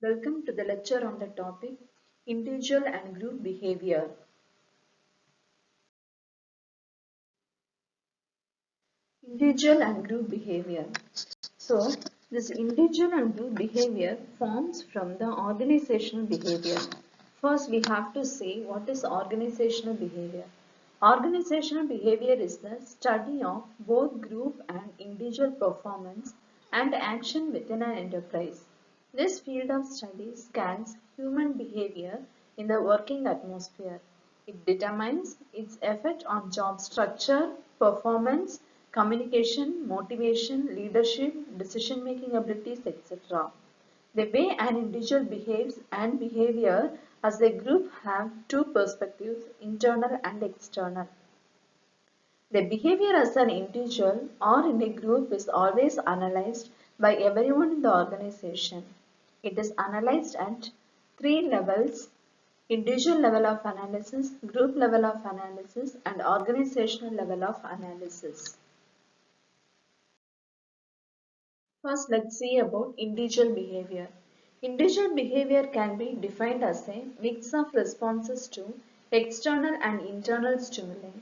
Welcome to the lecture on the topic Individual and Group Behavior. Individual and Group Behavior. So, this individual and group behavior forms from the organizational behavior. First, we have to see what is organizational behavior. Organizational behavior is the study of both group and individual performance and action within an enterprise. This field of study scans human behavior in the working atmosphere. It determines its effect on job structure, performance, communication, motivation, leadership, decision-making abilities, etc. The way an individual behaves and behavior as a group have two perspectives, internal and external. The behavior as an individual or in a group is always analyzed by everyone in the organization. It is analyzed at three levels: individual level of analysis, group level of analysis, and organizational level of analysis. First, let's see about individual behavior. Individual behavior can be defined as a mix of responses to external and internal stimuli.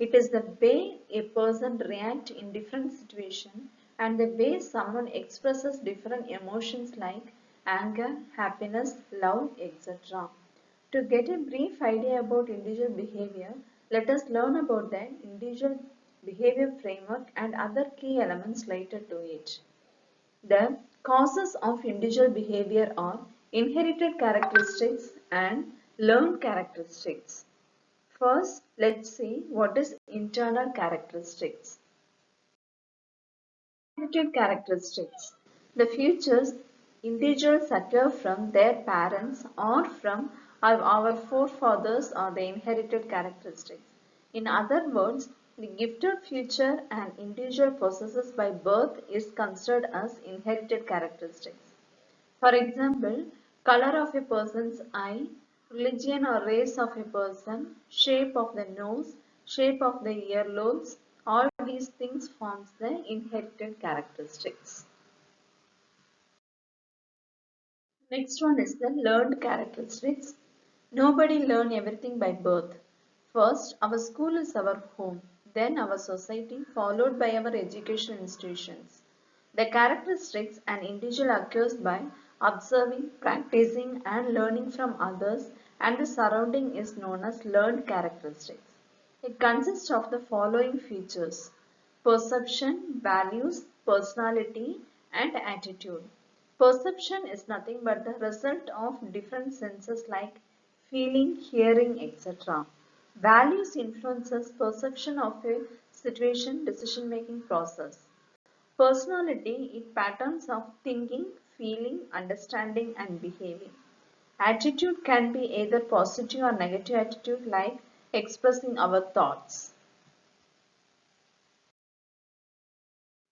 It is the way a person reacts in different situations and the way someone expresses different emotions like anger, happiness, love, etc. To get a brief idea about individual behavior, let us learn about the individual behavior framework and other key elements related to it. The causes of individual behavior are inherited characteristics and learned characteristics. First, let's see what is internal characteristics. Inherited characteristics. The features individuals acquire from their parents or from our forefathers are the inherited characteristics. In other words, the gifted future an individual possesses by birth is considered as inherited characteristics. For example, color of a person's eye, religion or race of a person, shape of the nose, shape of the earlobes, all these things forms the inherited characteristics. Next one is the learned characteristics. Nobody learn everything by birth. First, our school is our home, then our society, followed by our education institutions. The characteristics an individual acquires by observing, practicing and learning from others and the surrounding is known as learned characteristics. It consists of the following features: perception, values, personality and attitude. Perception is nothing but the result of different senses like feeling, hearing, etc. Values influences perception of a situation, decision-making process. Personality is patterns of thinking, feeling, understanding and behaving. Attitude can be either positive or negative attitude like expressing our thoughts.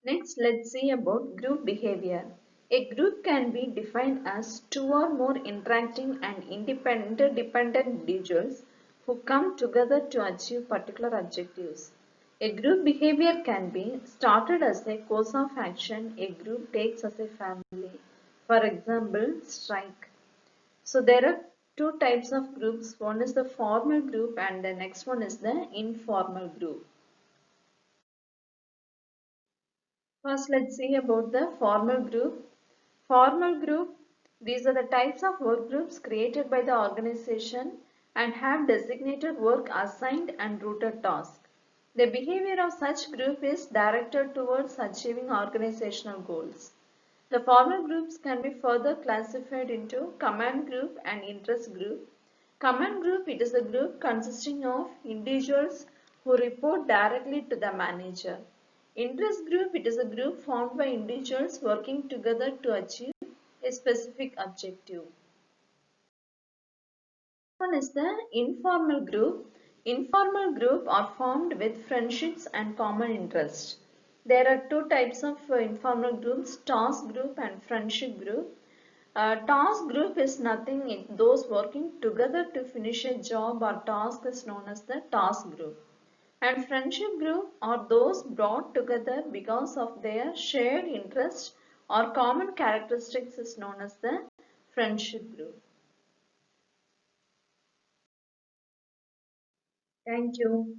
Next, let's see about group behavior. A group can be defined as two or more interacting and interdependent individuals who come together to achieve particular objectives. A group behavior can be started as a course of action a group takes as a family. For example, strike. So there are two types of groups. One is the formal group and the next one is the informal group. First, let's see about the formal group. Formal group, these are the types of work groups created by the organization and have designated work assigned and routed tasks. The behavior of such group is directed towards achieving organizational goals. The formal groups can be further classified into command group and interest group. Command group, it is a group consisting of individuals who report directly to the manager. Interest group, it is a group formed by individuals working together to achieve a specific objective. One is the informal group. Informal group are formed with friendships and common interests. There are two types of informal groups, task group and friendship group. Task group is nothing, those working together to finish a job or task is known as the task group. And friendship group are those brought together because of their shared interest or common characteristics is known as the friendship group. Thank you.